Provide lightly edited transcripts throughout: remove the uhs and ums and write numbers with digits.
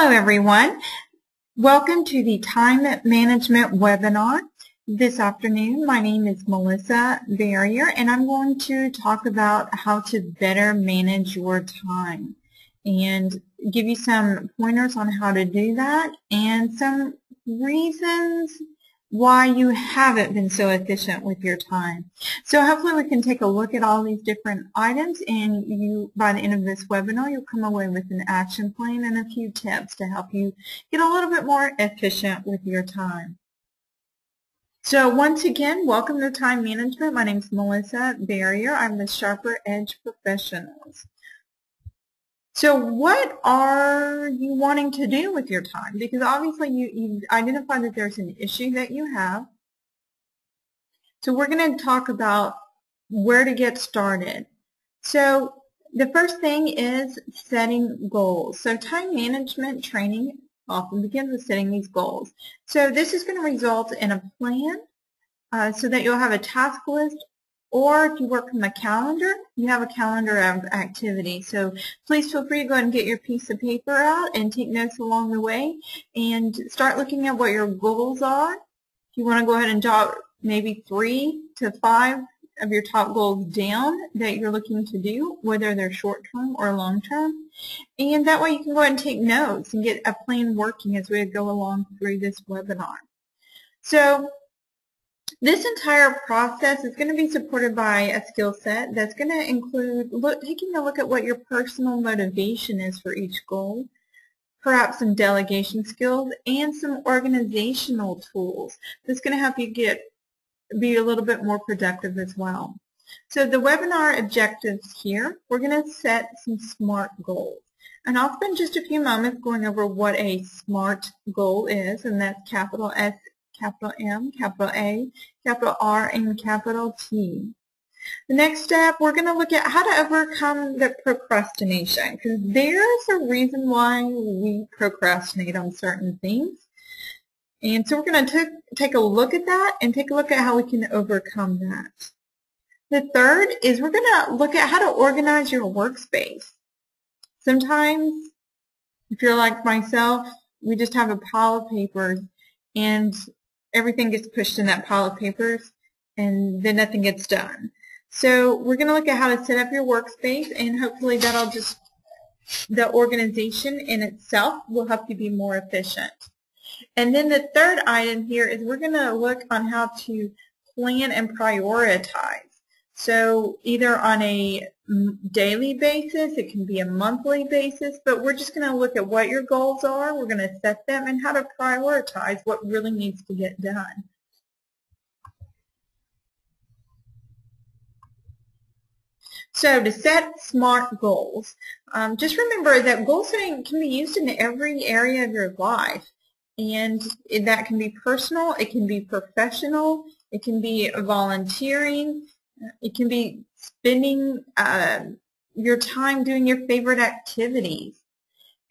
Hello everyone. Welcome to the Time Management webinar this afternoon. My name is Melissa Barrier and I'm going to talk about how to better manage your time and give you some pointers on how to do that and some reasons why you haven't been so efficient with your time. So hopefully we can take a look at all these different items, and you, by the end of this webinar, you'll come away with an action plan and a few tips to help you get a little bit more efficient with your time. So once again, welcome to Time Management. My name is Melissa Barrier. I'm the Sharper Edge Professionals. So what are you wanting to do with your time? Because obviously you identify that there's an issue that you have. So we're going to talk about where to get started. So the first thing is setting goals. So time management training often begins with setting these goals. So this is going to result in a plan so that you'll have a task list, or if you work from a calendar, you have a calendar of activities. So please feel free to go ahead and get your piece of paper out and take notes along the way and start looking at what your goals are. If you want to go ahead and jot maybe 3 to 5 of your top goals down that you're looking to do, whether they're short-term or long-term. And that way you can go ahead and take notes and get a plan working as we go along through this webinar. So this entire process is going to be supported by a skill set that's going to include taking a look at what your personal motivation is for each goal, perhaps some delegation skills, and some organizational tools that's going to help you be a little bit more productive as well. So the webinar objectives here, we're going to set some SMART goals. And I'll spend just a few moments going over what a SMART goal is, and that's capital S, capital M, capital A, capital R, and capital T. The next step, we're going to look at how to overcome the procrastination, because there's a reason why we procrastinate on certain things. And so we're going to take a look at that and take a look at how we can overcome that. The third is we're going to look at how to organize your workspace. Sometimes, if you're like myself, we just have a pile of papers and everything gets pushed in that pile of papers and then nothing gets done. So we're going to look at how to set up your workspace, and hopefully that'll the organization in itself will help you be more efficient. And then the third item here is we're going to look on how to plan and prioritize. So either on a daily basis, it can be a monthly basis, but we're just going to look at what your goals are, we're going to set them, and how to prioritize what really needs to get done. So to set SMART goals, just remember that goal setting can be used in every area of your life. And that can be personal, it can be professional, it can be volunteering, it can be spending your time doing your favorite activities.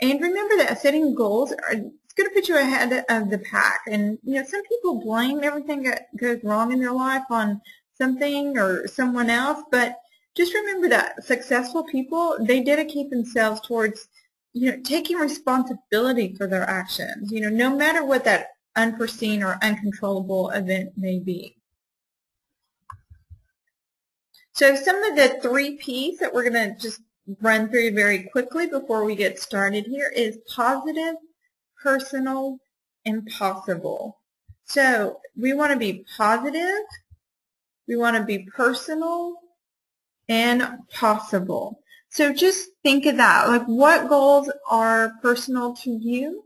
And remember that setting goals it's going to put you ahead of the pack. And some people blame everything that goes wrong in their life on something or someone else, but just remember that successful people, they dedicate themselves towards taking responsibility for their actions, no matter what that unforeseen or uncontrollable event may be. So some of the 3 P's that we're going to just run through very quickly before we get started here is positive, personal, and possible. So we want to be positive, we want to be personal, and possible. So just think of that, like what goals are personal to you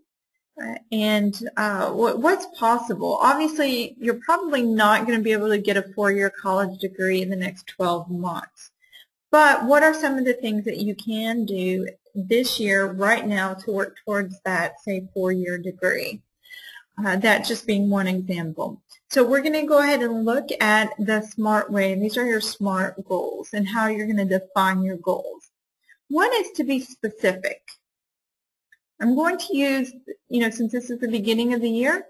and what's possible. Obviously, you're probably not going to be able to get a 4-year college degree in the next 12 months. But what are some of the things that you can do this year, right now, to work towards that, say, 4-year degree? That just being one example. So we're going to go ahead and look at the SMART way, and these are your SMART goals and how you're going to define your goals. One is to be specific. I'm going to use, since this is the beginning of the year,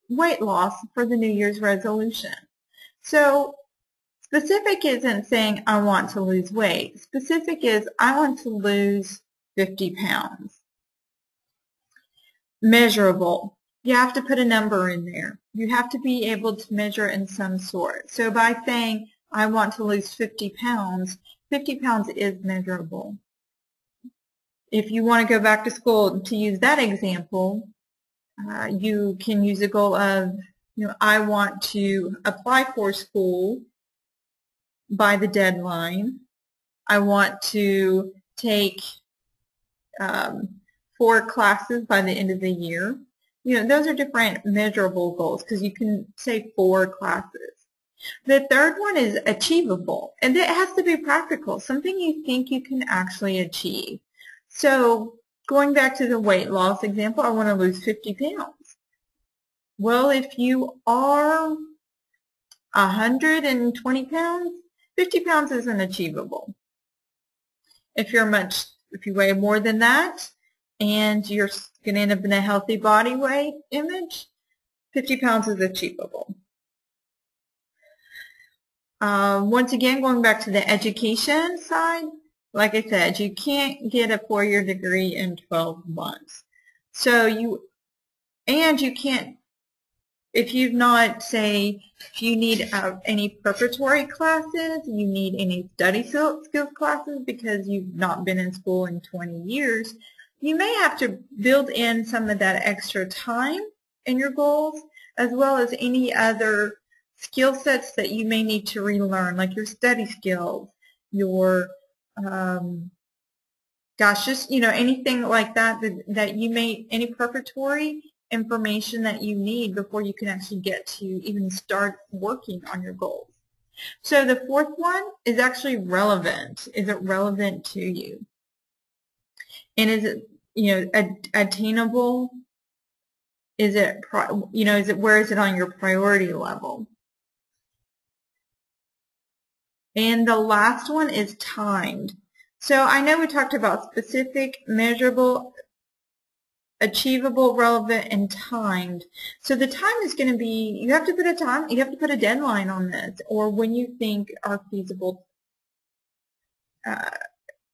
weight loss for the New Year's resolution. So specific isn't saying I want to lose weight. Specific is I want to lose 50 pounds. measurable. You have to put a number in there. You have to be able to measure in some sort. So by saying, I want to lose 50 pounds, 50 pounds is measurable. If you want to go back to school, to use that example, you can use a goal of, I want to apply for school by the deadline. I want to take 4 classes by the end of the year. Those are different measurable goals because you can say 4 classes. The third one is achievable, and it has to be practical, something you think you can actually achieve. So going back to the weight loss example, I want to lose 50 pounds. Well, if you are 120 pounds, 50 pounds isn't achievable. If you weigh more than that and you're going to end up in a healthy body weight image, 50 pounds is achievable. Once again, going back to the education side, like I said, you can't get a 4-year degree in 12 months. So you can't, if you've not, say, if you need any preparatory classes, you need any study skills classes because you've not been in school in 20 years, you may have to build in some of that extra time in your goals, as well as any other skill sets that you may need to relearn, like your study skills, your just anything like that that you may, any preparatory information that you need before you can actually get to even start working on your goals. So the fourth one is actually relevant. Is it relevant to you? And is it attainable? Is it where is it on your priority level? And the last one is timed. So I know we talked about specific, measurable, achievable, relevant, and timed. So the time is going to be, you have to put a time, you have to put a deadline on this, or when you think are feasible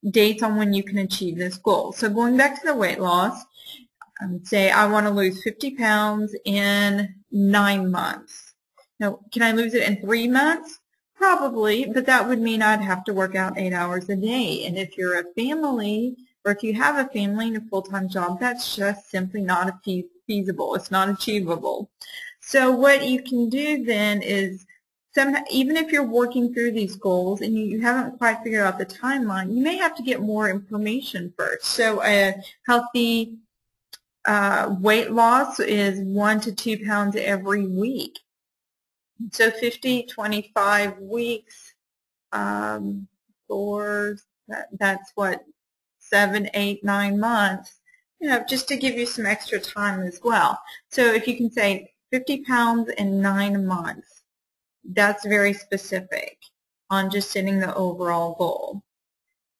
dates on when you can achieve this goal. So going back to the weight loss, say I want to lose 50 pounds in 9 months. Now, can I lose it in 3 months? Probably, but that would mean I'd have to work out 8 hours a day. And if you're a family, or if you have a family and a full-time job, that's just simply not feasible. It's not achievable. So what you can do then is, even if you're working through these goals and you haven't quite figured out the timeline, you may have to get more information first. So a healthy weight loss is 1 to 2 pounds every week. So 50, 25 weeks for that's what, 7, 8, 9 months, just to give you some extra time as well. So if you can say 50 pounds in 9 months, that's very specific on just setting the overall goal.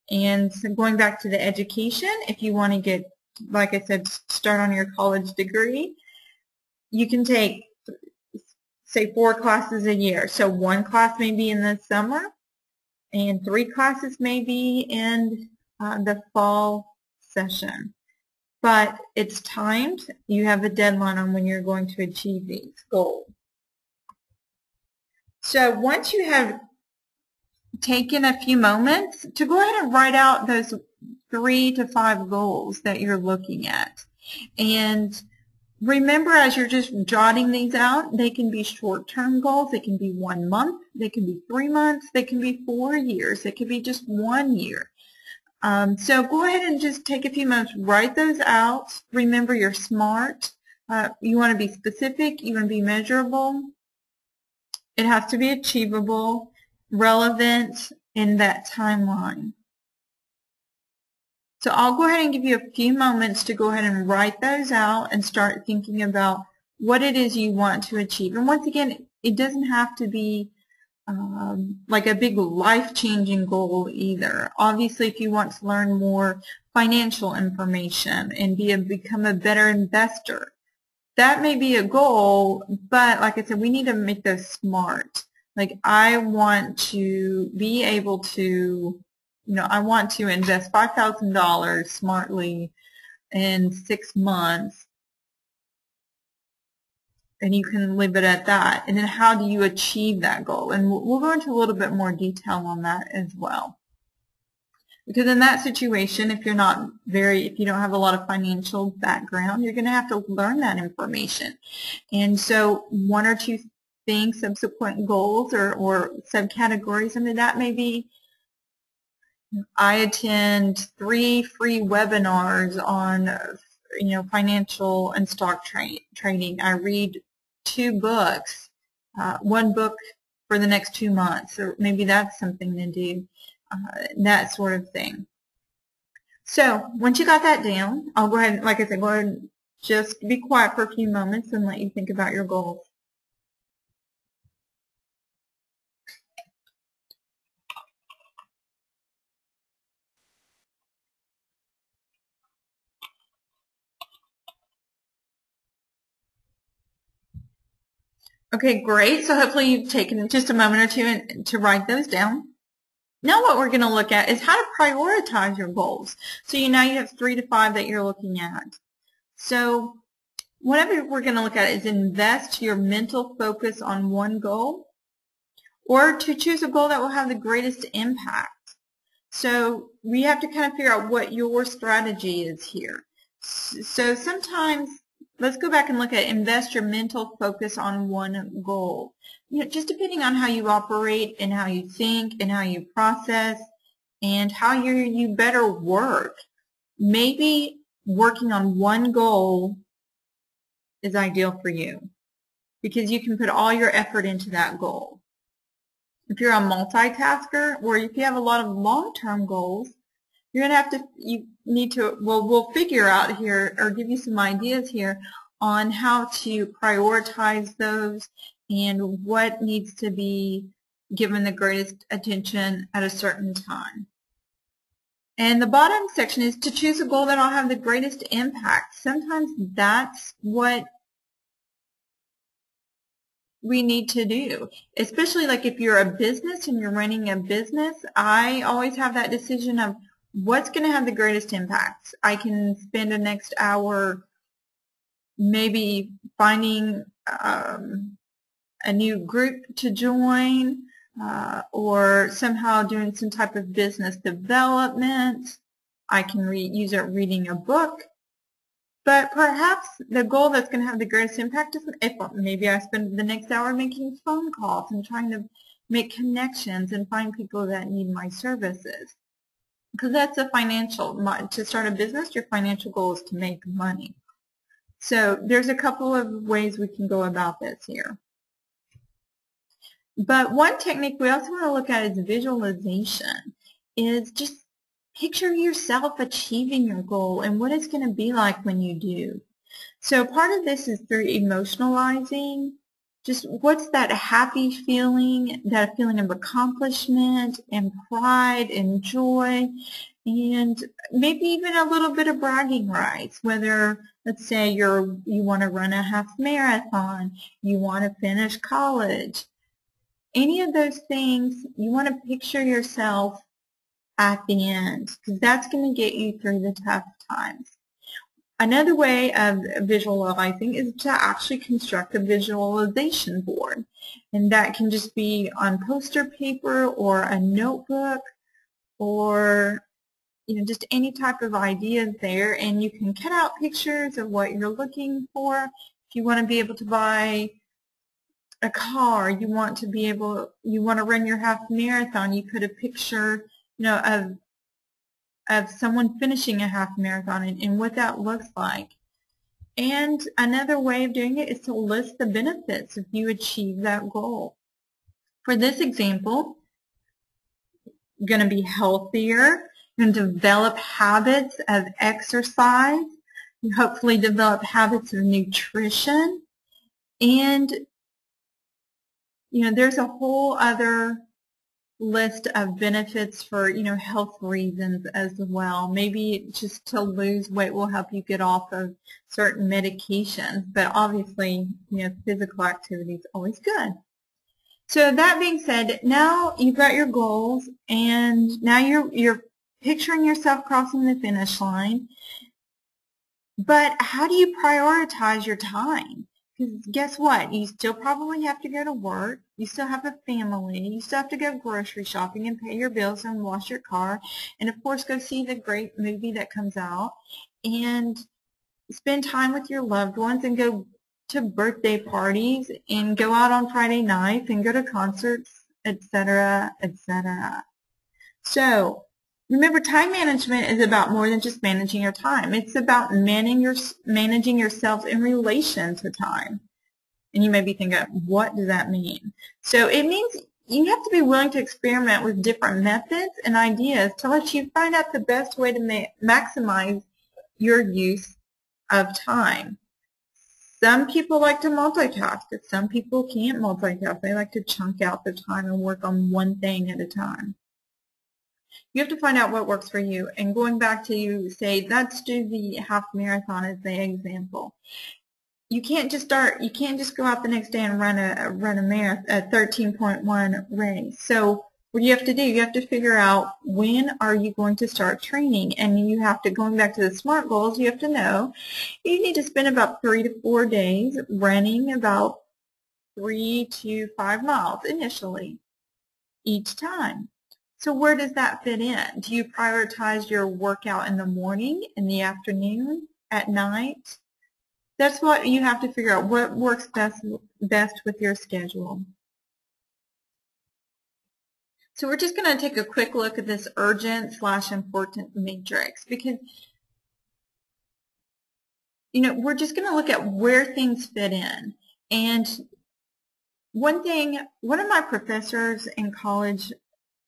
And so going back to the education, if you want to get, like I said, start on your college degree, you can take, say, 4 classes a year. So 1 class may be in the summer, and 3 classes may be in the fall session. But it's timed. You have a deadline on when you're going to achieve these goals. So once you have taken a few moments to go ahead and write out those 3 to 5 goals that you're looking at. And remember, as you're just jotting these out, they can be short-term goals. They can be 1 month. They can be 3 months. They can be 4 years. It could be just 1 year. So go ahead and just take a few minutes, write those out. Remember, you're smart. You want to be specific. You want to be measurable. It has to be achievable, relevant in that timeline. So I'll go ahead and give you a few moments to go ahead and write those out and start thinking about what it is you want to achieve. And once again, it doesn't have to be like a big life-changing goal either. Obviously, if you want to learn more financial information and become a better investor, that may be a goal, but like I said, we need to make those smart. Like, I want to be able to, I want to invest $5,000 smartly in 6 months and you can leave it at that. And then how do you achieve that goal? And we'll go into a little bit more detail on that as well. Because in that situation, if you don't have a lot of financial background, you're going to have to learn that information. And so one or two things, subsequent goals or subcategories, I mean, that may be, I attend 3 free webinars on financial and stock trading. I read 2 books, 1 book for the next 2 months, or maybe that's something to do. That sort of thing. So once you got that down, I'll go ahead, like I said, go ahead and just be quiet for a few moments and let you think about your goals. Okay, great. So hopefully you've taken just a moment or two to write those down. Now what we're going to look at is how to prioritize your goals. So now you have 3 to 5 that you're looking at. So whatever we're going to look at is invest your mental focus on one goal, or to choose a goal that will have the greatest impact. So we have to kind of figure out what your strategy is here. So sometimes, let's go back and look at invest your mental focus on one goal. Just depending on how you operate and how you think and how you process and how you better work. Maybe working on one goal is ideal for you because you can put all your effort into that goal. If you're a multitasker, or if you have a lot of long-term goals, you're going to have to, we'll figure out here, or give you some ideas here on how to prioritize those and what needs to be given the greatest attention at a certain time. And the bottom section is to choose a goal that will have the greatest impact. Sometimes that's what we need to do, especially like if you're a business and you're running a business. I always have that decision of what's going to have the greatest impact. I can spend the next hour maybe finding a new group to join, or somehow doing some type of business development. I can use it reading a book. But perhaps the goal that's going to have the greatest impact is if maybe I spend the next hour making phone calls and trying to make connections and find people that need my services. Because that's to start a business, your financial goal is to make money. So there's a couple of ways we can go about this here. But one technique we also want to look at is visualization. Is just picture yourself achieving your goal and what it's going to be like when you do. So part of this is through emotionalizing. Just what's that happy feeling, that feeling of accomplishment and pride and joy, and maybe even a little bit of bragging rights, whether, let's say, you want to run a half marathon, you want to finish college. Any of those things, you want to picture yourself at the end, because that's going to get you through the tough times. Another way of visualizing is to actually construct a visualization board. And that can just be on poster paper or a notebook or just any type of ideas there. And you can cut out pictures of what you're looking for. If you want to be able to buy a car, you want to run your half marathon, you put a picture of someone finishing a half marathon and what that looks like. And another way of doing it is to list the benefits if you achieve that goal. For this example, you're going to be healthier, you're going to develop habits of exercise, you hopefully develop habits of nutrition, and there's a whole other list of benefits for health reasons as well. Maybe just to lose weight will help you get off of certain medications, but obviously physical activity is always good. So that being said, now you've got your goals, and now you're picturing yourself crossing the finish line. But how do you prioritize your time? Because guess what? You still probably have to go to work. You still have a family. You still have to go grocery shopping and pay your bills and wash your car. And of course, go see the great movie that comes out. And spend time with your loved ones and go to birthday parties and go out on Friday nights and go to concerts, etc., etc. So, remember, time management is about more than just managing your time. It's about managing yourself in relation to time. And you may be thinking, what does that mean? So it means you have to be willing to experiment with different methods and ideas to let you find out the best way to maximize your use of time. Some people like to multitask, but some people can't multitask. They like to chunk out their time and work on one thing at a time. You have to find out what works for you. And going back to, say, let's do the half marathon as the example. You can't just go out the next day and run a marathon, a 13.1 race. So what do you have to do? You have to figure out when are you going to start training. And you have to, going back to the SMART goals, you have to know you need to spend about 3 to 4 days running about 3 to 5 miles initially each time. So where does that fit in? Do you prioritize your workout in the morning, in the afternoon, at night? That's what you have to figure out, what works best with your schedule. So we're just going to take a quick look at this urgent/important matrix because, we're just going to look at where things fit in. And one of my professors in college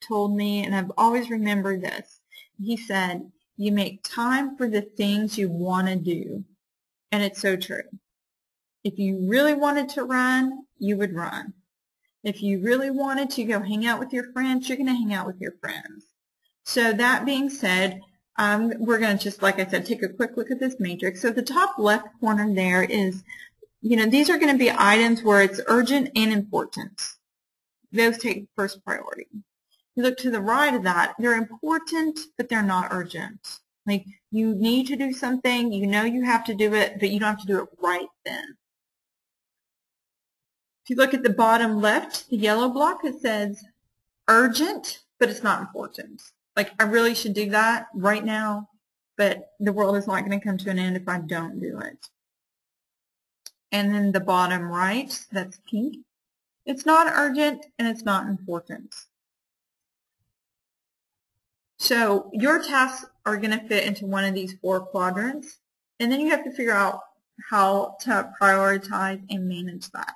told me, and I've always remembered this, he said, you make time for the things you want to do. And it's so true. If you really wanted to run, you would run. If you really wanted to go hang out with your friends, you're going to hang out with your friends. So that being said, we're going to just, like I said, take a quick look at this matrix. So the top left corner there is, these are going to be items where it's urgent and important. Those take first priority. You look to the right of that, they're important, but they're not urgent. Like, you need to do something, you know you have to do it, but you don't have to do it right then. If you look at the bottom left, the yellow block, it says urgent, but it's not important. Like, I really should do that right now, but the world is not going to come to an end if I don't do it. And then the bottom right, that's pink. It's not urgent and it's not important. So your tasks are going to fit into one of these 4 quadrants, and then you have to figure out how to prioritize and manage that.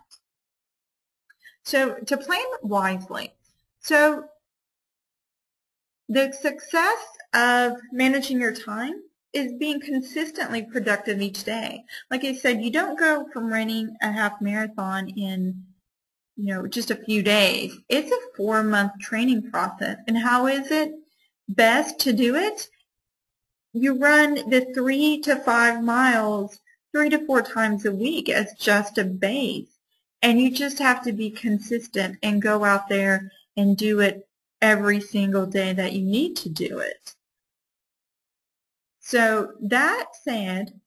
So to plan wisely. So the success of managing your time is being consistently productive each day. Like I said, you don't go from running a half marathon in just a few days. It's a 4-month training process. And how is it best to do it? You run the 3 to 5 miles 3 to 4 times a week as just a base. And you just have to be consistent and go out there and do it every single day that you need to do it. So that said,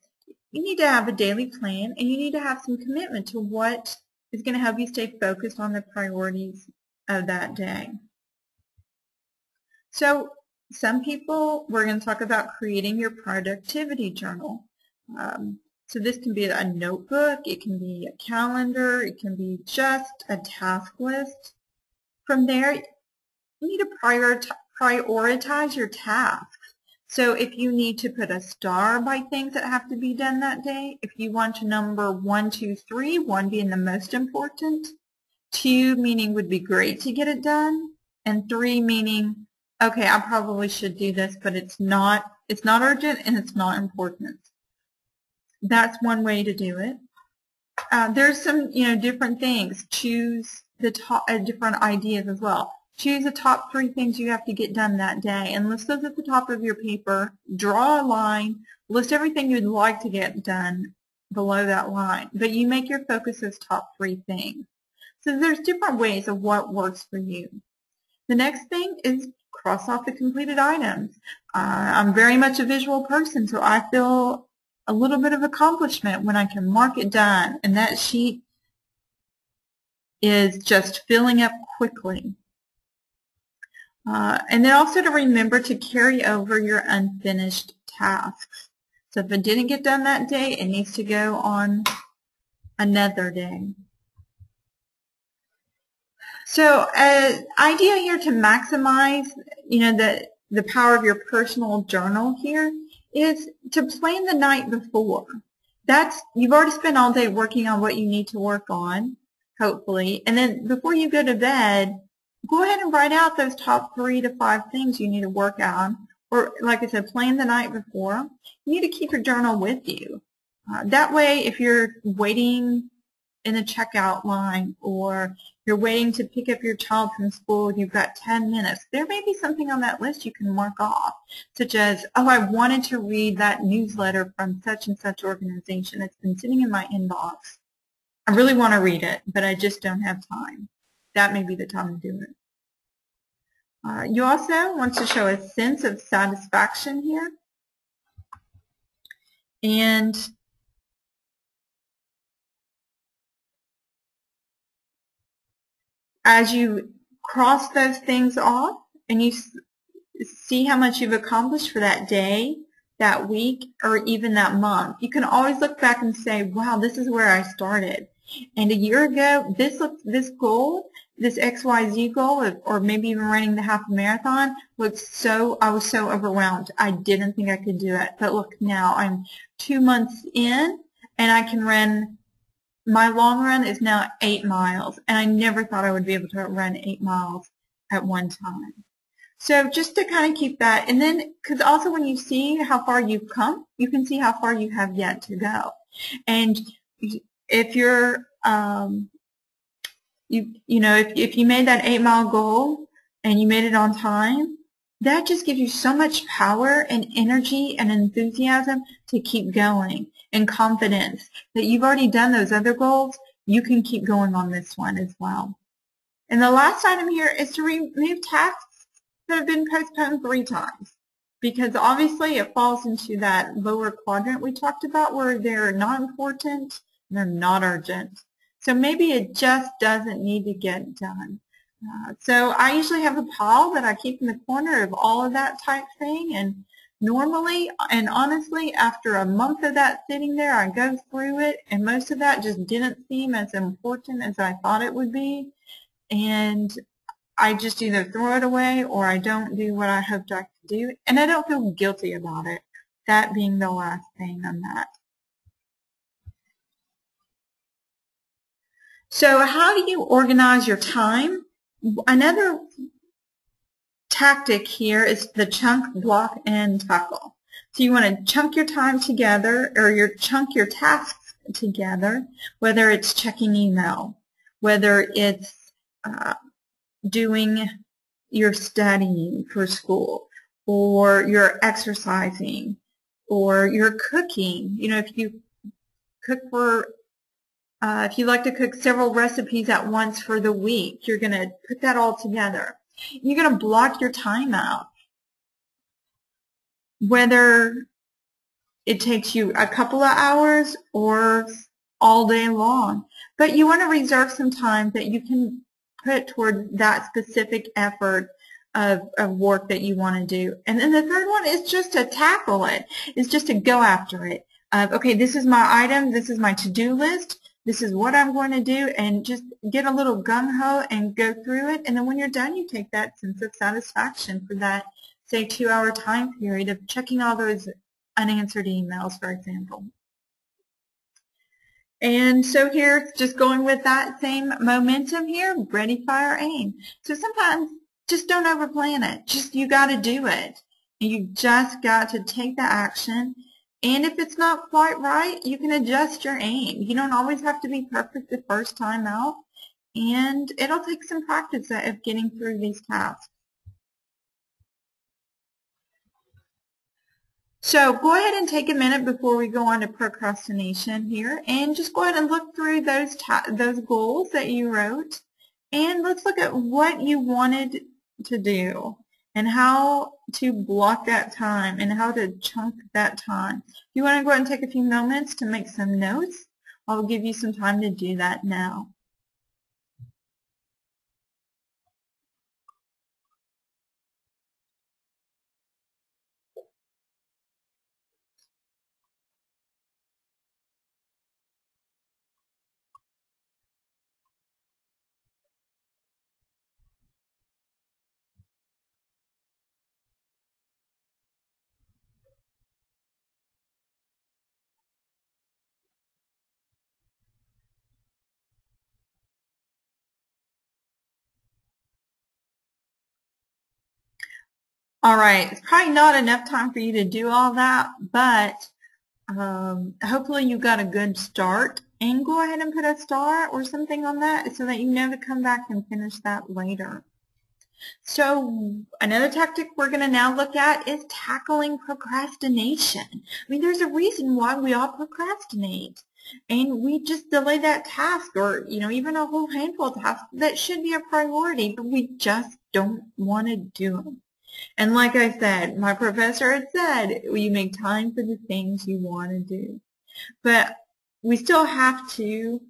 you need to have a daily plan and you need to have some commitment to what is going to help you stay focused on the priorities of that day. So some people, we're going to talk about creating your productivity journal. So this can be a notebook, it can be a calendar, it can be just a task list. From there, you need to prioritize your tasks. So if you need to put a star by things that have to be done that day, if you want to number 1, 2, 3, 1 being the most important, 2 meaning would be great to get it done, and 3 meaning, okay, I probably should do this, but it's not urgent and it's not important. That's one way to do it. There's some, different things. Choose the different ideas as well. Choose the top 3 things you have to get done that day and list those at the top of your paper. Draw a line. List everything you'd like to get done below that line. But you make your focus as top 3 things. So there's different ways of what works for you. The next thing is cross off the completed items. I'm very much a visual person, so I feel a little bit of accomplishment when I can mark it done, and that sheet is just filling up quickly. And then also to remember to carry over your unfinished tasks. So if it didn't get done that day, it needs to go on another day. So an idea here to maximize, the power of your personal journal here is to plan the night before. You've already spent all day working on what you need to work on, hopefully, and then before you go to bed, go ahead and write out those top 3 to 5 things you need to work on, or like I said, plan the night before. You need to keep your journal with you. That way, if you're waiting in a checkout line or you're waiting to pick up your child from school, you've got 10 minutes, there may be something on that list you can mark off, such as, oh, I wanted to read that newsletter from such and such organization. It's been sitting in my inbox. I really want to read it, but I just don't have time. That may be the time to do it. You also want to show a sense of satisfaction here. And as you cross those things off and you see how much you've accomplished for that day, that week, or even that month, you can always look back and say, wow, this is where I started. And a year ago, this goal, this XYZ goal, or maybe even running the half marathon, I was so overwhelmed. I didn't think I could do it. But look, now I'm 2 months in, and I can run. My long run is now 8 miles, and I never thought I would be able to run 8 miles at one time. So just to kind of keep that, and then, because also when you see how far you've come, you can see how far you have yet to go. And if you're, if you made that 8-mile goal and you made it on time, that just gives you so much power and energy and enthusiasm to keep going, and confidence that you've already done those other goals. You can keep going on this one as well. And the last item here is to remove tasks that have been postponed 3 times, because obviously it falls into that lower quadrant we talked about where they're not important, they're not urgent. So maybe it just doesn't need to get done. So I usually have a pile that I keep in the corner of all of that type thing, and normally and honestly after a month of that sitting there, I go through it, and most of that just didn't seem as important as I thought it would be, and I just either throw it away or I don't do what I hoped I could do, and I don't feel guilty about it. That being the last thing on that. So how do you organize your time? Another tactic here is the chunk, block, and tackle. So you want to chunk your time together, or chunk your tasks together, whether it's checking email, whether it's doing your studying for school, or you're exercising, or you're cooking. If you cook if you like to cook several recipes at once for the week, you're going to put that all together. You're going to block your time out, whether it takes you a couple of hours or all day long. But you want to reserve some time that you can put toward that specific effort of work that you want to do. And then the third one is just to tackle it. It's just to go after it. Okay, this is my item. This is my to-do list. This is what I'm going to do, and just get a little gung-ho and go through it. And then when you're done, you take that sense of satisfaction for that, say, 2-hour time period of checking all those unanswered emails, for example. And so here, just going with that same momentum here, ready, fire, aim. So sometimes just don't overplan it. You got to do it. And you just got to take the action. And if it's not quite right, you can adjust your aim. You don't always have to be perfect the first time out. And it'll take some practice of getting through these tasks. So go ahead and take a minute before we go on to procrastination here, and just go ahead and look through those goals that you wrote, and let's look at what you wanted to do. and how to block that time and how to chunk that time. If you want to go ahead and take a few moments to make some notes, I'll give you some time to do that now. All right, it's probably not enough time for you to do all that, but hopefully you got a good start. And go ahead and put a star or something on that so that you know to come back and finish that later. So another tactic we're going to now look at is tackling procrastination. I mean, there's a reason why we all procrastinate. And we just delay that task or, even a whole handful of tasks that should be a priority, but we just don't want to do them. And like I said, my professor had said, you make time for the things you want to do. But we still have to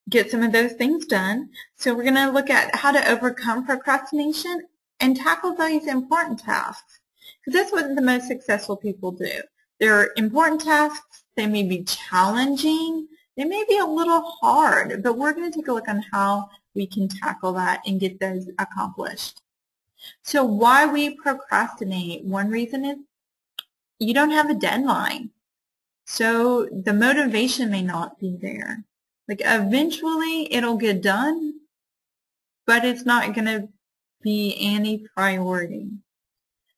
get some of those things done. So we're going to look at how to overcome procrastination and tackle those important tasks. Because that's what the most successful people do. They're important tasks. They may be challenging. They may be a little hard. But we're going to take a look on how we can tackle that and get those accomplished. So why we procrastinate? One reason is you don't have a deadline. So the motivation may not be there. Like eventually it'll get done, but it's not going to be any priority.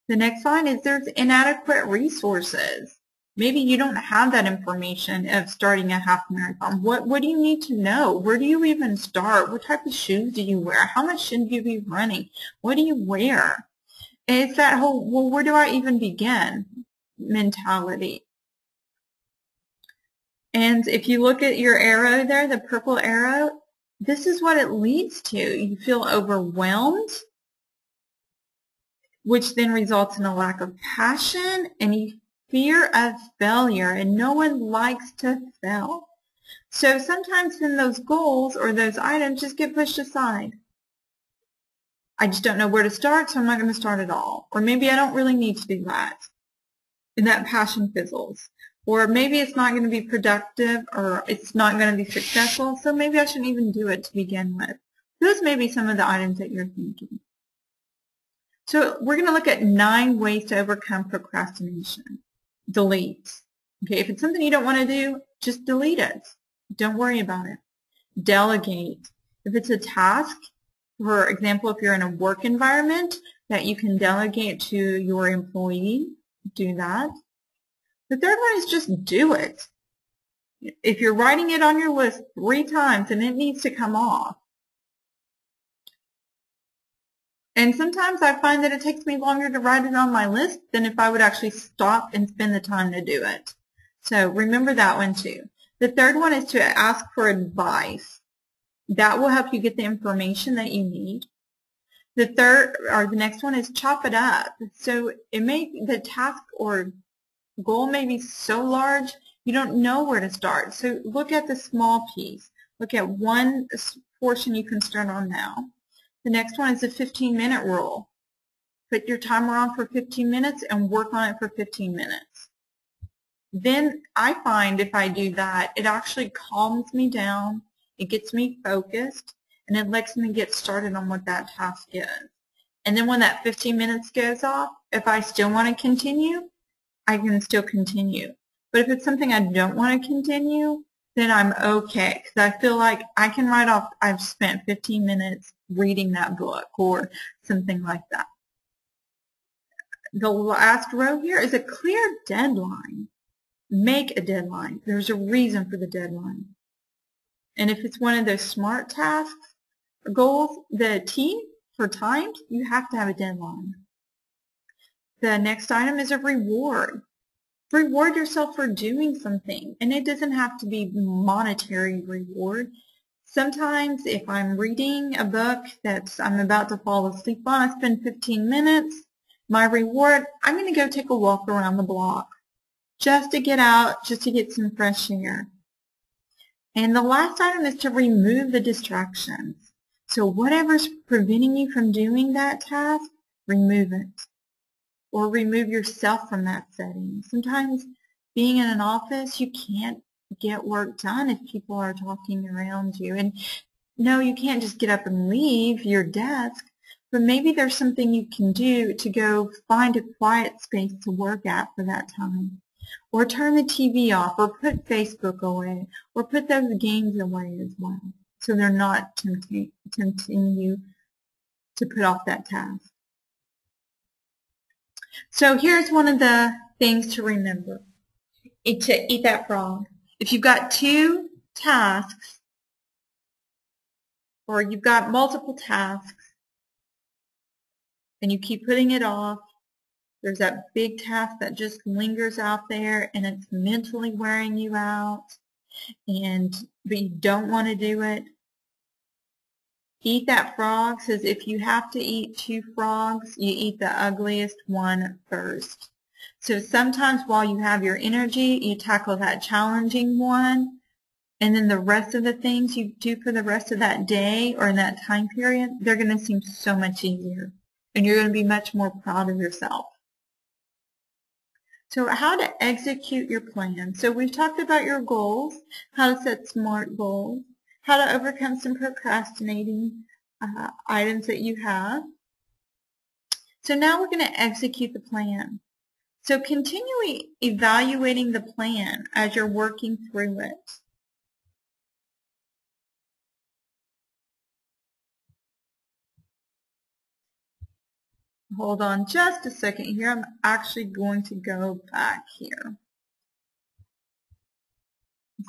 The next line is there's inadequate resources. Maybe you don't have that information of starting a half marathon. What do you need to know? Where do you even start? What type of shoes do you wear? How much should you be running? What do you wear? It's that whole, well, where do I even begin mentality. And if you look at your arrow there, the purple arrow, this is what it leads to. You feel overwhelmed, which then results in a lack of passion and you fear of failure, and no one likes to fail. So sometimes then those goals or those items just get pushed aside. I just don't know where to start, so I'm not going to start at all. Or maybe I don't really need to do that. And that passion fizzles. Or maybe it's not going to be productive or it's not going to be successful, so maybe I shouldn't even do it to begin with. Those may be some of the items that you're thinking. So we're going to look at 9 ways to overcome procrastination. Delete. Okay, if it's something you don't want to do, just delete it. Don't worry about it. Delegate. If it's a task, for example, if you're in a work environment that you can delegate to your employee, do that. The third one is just do it. If you're writing it on your list 3 times and it needs to come off. And sometimes I find that it takes me longer to write it on my list than if I would actually stop and spend the time to do it. So remember that one too. The third one is to ask for advice. That will help you get the information that you need. The next one is chop it up. So the task or goal may be so large you don't know where to start. So look at the small piece. Look at one portion you can start on now. The next one is the 15-minute rule. Put your timer on for 15 minutes and work on it for 15 minutes. Then I find if I do that, it actually calms me down, it gets me focused, and it lets me get started on what that task is. And then when that 15 minutes goes off, if I still want to continue, I can still continue. But if it's something I don't want to continue, then I'm okay, because I feel like I can write off I've spent 15 minutes reading that book or something like that. The last row here is a clear deadline. Make a deadline. There's a reason for the deadline. And if it's one of those SMART tasks or goals, the T for timed, you have to have a deadline. The next item is a reward. Reward yourself for doing something. And it doesn't have to be monetary reward. Sometimes if I'm reading a book that I'm about to fall asleep on, I spend 15 minutes. My reward, I'm going to go take a walk around the block just to get out, just to get some fresh air. And the last item is to remove the distractions. So whatever's preventing you from doing that task, remove it. Or remove yourself from that setting. Sometimes being in an office, you can't get work done if people are talking around you. And no, you can't just get up and leave your desk, but maybe there's something you can do to go find a quiet space to work at for that time. Or turn the TV off, or put Facebook away, or put those games away as well, so they're not tempting you to put off that task. So here's one of the things to remember. To eat that frog. If you've got 2 tasks, or you've got multiple tasks, and you keep putting it off, there's that big task that just lingers out there, and it's mentally wearing you out, but you don't want to do it. Eat that frog says if you have to eat 2 frogs, you eat the ugliest one first. So sometimes while you have your energy, you tackle that challenging one, and then the rest of the things you do for the rest of that day or in that time period, they're going to seem so much easier, and you're going to be much more proud of yourself. So how to execute your plan. So we've talked about your goals, how to set SMART goals, how to overcome some procrastinating items that you have. So now we're going to execute the plan. So continue evaluating the plan as you're working through it. Hold on just a second here. I'm actually going to go back here.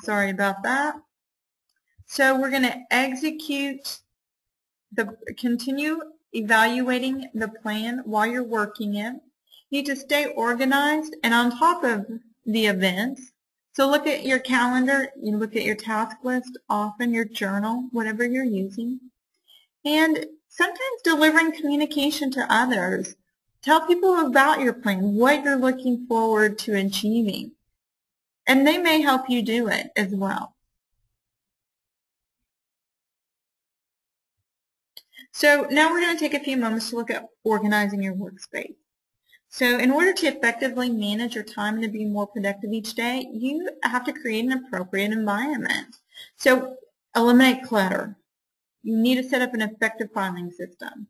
Sorry about that. So we're going to continue evaluating the plan while you're working it. You need to stay organized and on top of the events. So look at your calendar, you look at your task list, often your journal, whatever you're using. And sometimes delivering communication to others. Tell people about your plan, what you're looking forward to achieving. And they may help you do it as well. So now we're going to take a few moments to look at organizing your workspace. So in order to effectively manage your time and to be more productive each day, you have to create an appropriate environment. So eliminate clutter. You need to set up an effective filing system.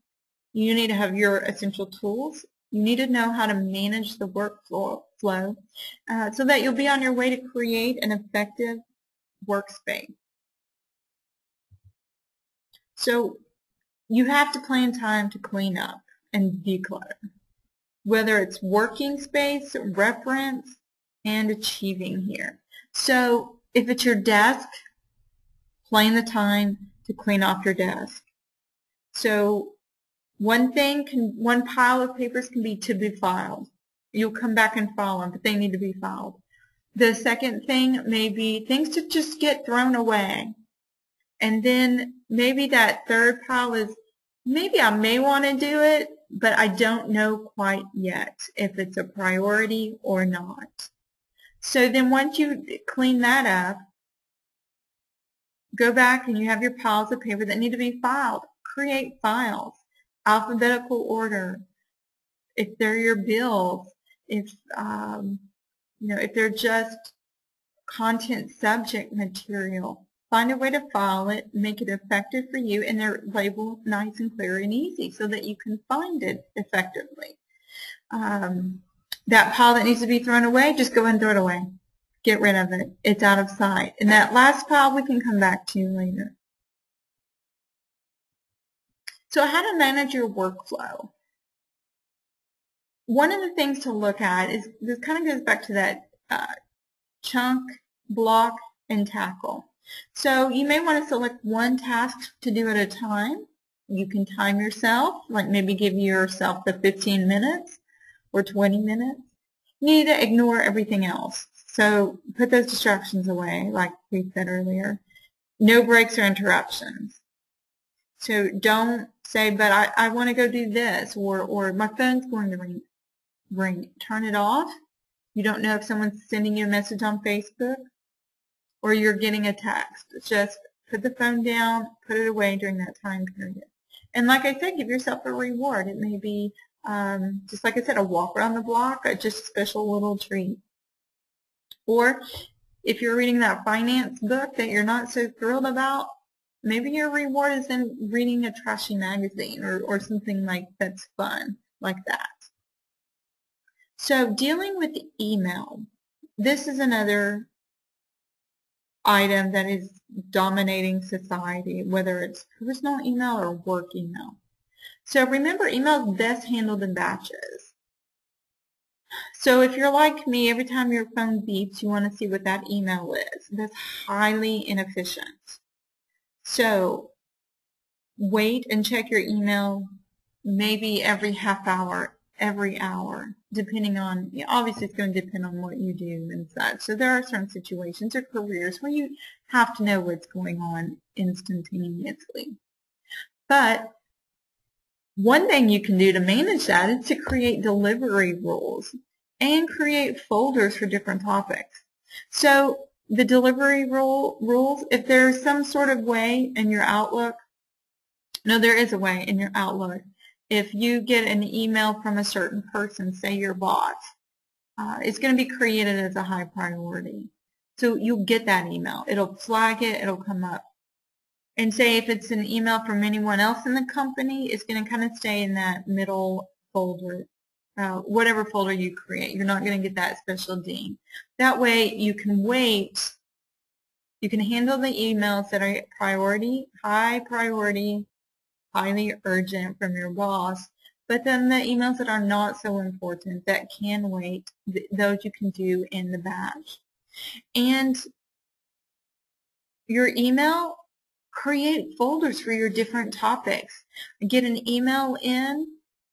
You need to have your essential tools. You need to know how to manage the workflow so that you'll be on your way to create an effective workspace. So you have to plan time to clean up and declutter, whether it's working space, reference, and achieving here. So if it's your desk, plan the time to clean off your desk. So one pile of papers can be to be filed. You'll come back and file them, but they need to be filed. The second thing may be things to just get thrown away. And then maybe that third pile is, maybe I may want to do it, but I don't know quite yet if it's a priority or not. So then once you clean that up, go back and you have your piles of paper that need to be filed. Create files, alphabetical order. If they're your bills, if they're just content subject material, find a way to file it, make it effective for you, and they're labeled nice and clear and easy so that you can find it effectively. That pile that needs to be thrown away, just go and throw it away. Get rid of it. It's out of sight. And that last pile we can come back to later. So how to manage your workflow. One of the things to look at is, this kind of goes back to that chunk, block, and tackle. So you may want to select one task to do at a time. You can time yourself, like maybe give yourself the 15 minutes or 20 minutes. You need to ignore everything else. So put those distractions away, like we said earlier. No breaks or interruptions. So don't say, but I want to go do this, or my phone's going to ring. Turn it off. You don't know if someone's sending you a message on Facebook or you're getting a text. Just put the phone down, put it away during that time period. And like I said, give yourself a reward. It may be, just like I said, a walk around the block, or just a special little treat. Or if you're reading that finance book that you're not so thrilled about, maybe your reward is in reading a trashy magazine or something like that's fun, like that. So dealing with email, this is another item that is dominating society, whether it's personal email or work email. So remember, email is best handled in batches. So if you're like me, every time your phone beeps, you want to see what that email is. That's highly inefficient. So wait and check your email maybe every half hour, every hour, depending on, obviously it's going to depend on what you do and such. So there are certain situations or careers where you have to know what's going on instantaneously. But one thing you can do to manage that is to create delivery rules and create folders for different topics. So the delivery rules, if there's some sort of way in your Outlook, no, there is a way in your Outlook. If you get an email from a certain person, say your boss, it's going to be created as a high priority. So you'll get that email. It'll flag it. It'll come up. And say if it's an email from anyone else in the company, it's going to kind of stay in that middle folder, whatever folder you create. You're not going to get that special ding. That way you can wait. You can handle the emails that are high priority, highly urgent from your boss, but then the emails that are not so important, that can wait, those you can do in the batch. And your email, create folders for your different topics. Get an email in,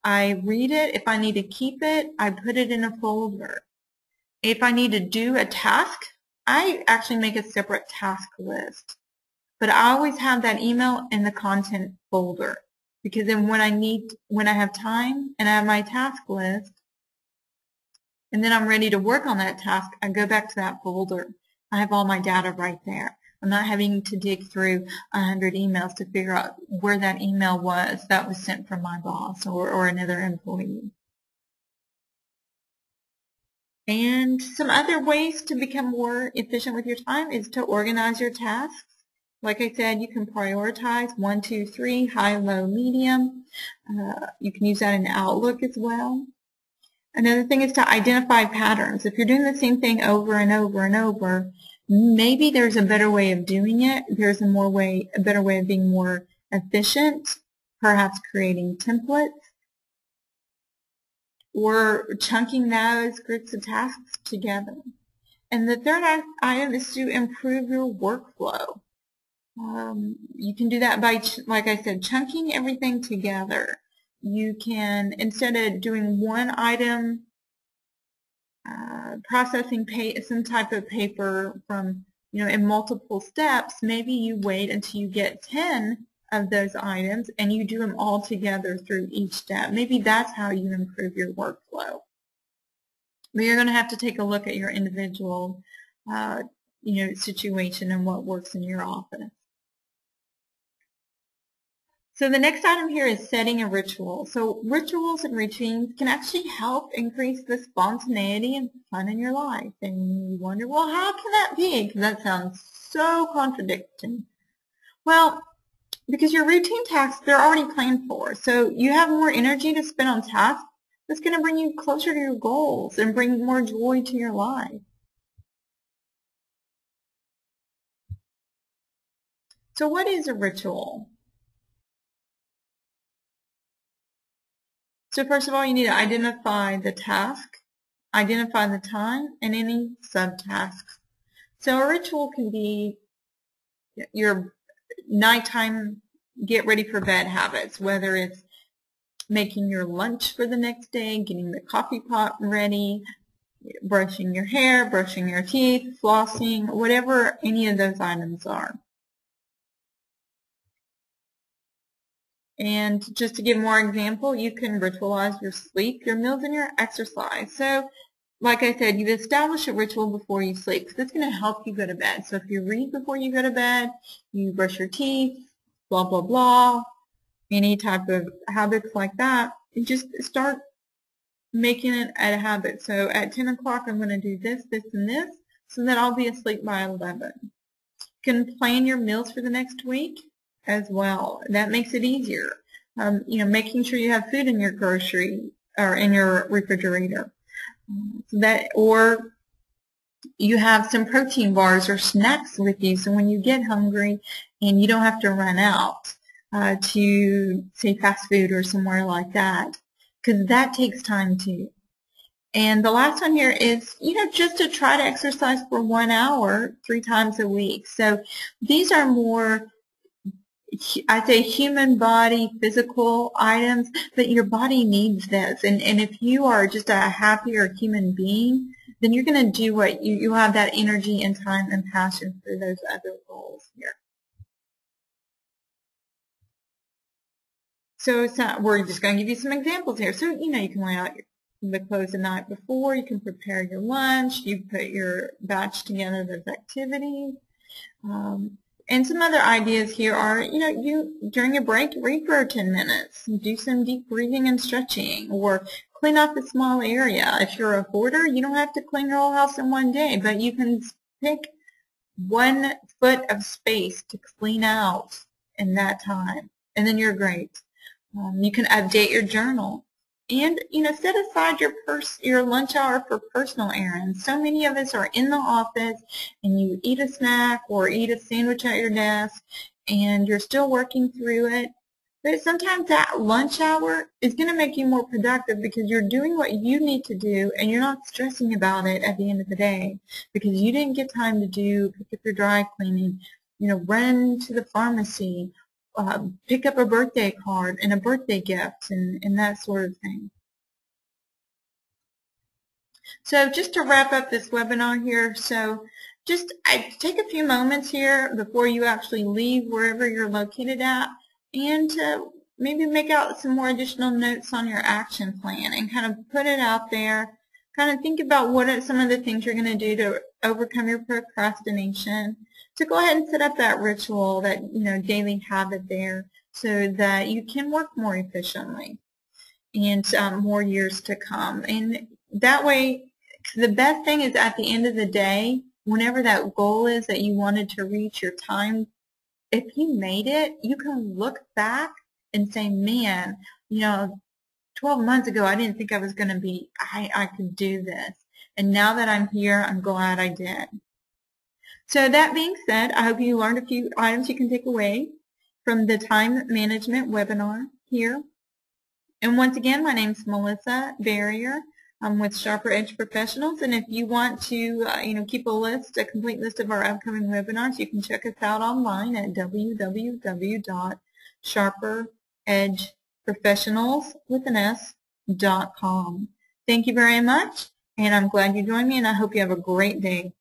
I read it. If I need to keep it, I put it in a folder. If I need to do a task, I actually make a separate task list. But I always have that email in the content folder, because then when I have time and I have my task list, and then I'm ready to work on that task, I go back to that folder. I have all my data right there. I'm not having to dig through 100 emails to figure out where that email was that was sent from my boss or another employee. And some other ways to become more efficient with your time is to organize your tasks. Like I said, you can prioritize 1, 2, 3, high, low, medium. You can use that in Outlook as well. Another thing is to identify patterns. If you're doing the same thing over and over and over, maybe there's a better way of doing it. There's a better way of being more efficient, perhaps creating templates, or chunking those groups of tasks together. And the third item is to improve your workflow. You can do that by, like I said, chunking everything together. You can, instead of doing one item, processing some type of paper from, in multiple steps, maybe you wait until you get 10 of those items and you do them all together through each step. Maybe that's how you improve your workflow. But you're going to have to take a look at your individual, situation and what works in your office. So the next item here is setting a ritual. So rituals and routines can actually help increase the spontaneity and fun in your life. And you wonder, well, how can that be? Because that sounds so contradicting. Well, because your routine tasks, they're already planned for. So you have more energy to spend on tasks that's going to bring you closer to your goals and bring more joy to your life. So what is a ritual? So first of all, you need to identify the task, identify the time, and any subtasks. So a ritual can be your nighttime get ready for bed habits, whether it's making your lunch for the next day, getting the coffee pot ready, brushing your hair, brushing your teeth, flossing, whatever any of those items are. And just to give more example, you can ritualize your sleep, your meals, and your exercise. So, like I said, you establish a ritual before you sleep because it's going to help you go to bed. So if you read before you go to bed, you brush your teeth, blah, blah, blah, any type of habits like that, and just start making it a habit. So at 10 o'clock, I'm going to do this, this, and this, so that I'll be asleep by 11. You can plan your meals for the next week as well. That makes it easier. Making sure you have food in your grocery or in your refrigerator. Or you have some protein bars or snacks with you, so when you get hungry and you don't have to run out to, say, fast food or somewhere like that, because that takes time too. And the last one here is, just to try to exercise for 1 hour 3 times a week. So these are more, I'd say, human body, physical items, but your body needs this. And if you are just a happier human being, then you're going to do what you have that energy and time and passion for those other goals here. So we're just going to give you some examples here. So, you can lay out the clothes the night before. You can prepare your lunch. You put your batch together, those activities. And some other ideas here are, during a break, read for 10 minutes. Do some deep breathing and stretching, or clean up a small area. If you're a hoarder, you don't have to clean your whole house in one day, but you can pick 1 foot of space to clean out in that time, and then you're great. You can update your journal. And, set aside your lunch hour for personal errands. So many of us are in the office and you eat a snack or eat a sandwich at your desk and you're still working through it. But sometimes that lunch hour is going to make you more productive because you're doing what you need to do and you're not stressing about it at the end of the day because you didn't get time to pick up your dry cleaning, run to the pharmacy, pick up a birthday card and a birthday gift and that sort of thing. So just to wrap up this webinar here, I take a few moments here before you actually leave wherever you're located at and to maybe make out some more additional notes on your action plan and kind of put it out there. Kind of think about what are some of the things you're going to do to overcome your procrastination. To go ahead and set up that ritual, that daily habit there, so that you can work more efficiently and more years to come. And that way, the best thing is at the end of the day, whenever that goal is that you wanted to reach your time, if you made it, you can look back and say, man, 12 months ago, I didn't think I was going to be, I could do this. And now that I'm here, I'm glad I did. So that being said, I hope you learned a few items you can take away from the time management webinar here. And once again, my name is Melissa Barrier. I'm with Sharper Edge Professionals, and if you want to keep a complete list of our upcoming webinars, you can check us out online at www.sharperedgeprofessionals.com. Thank you very much, and I'm glad you joined me, and I hope you have a great day.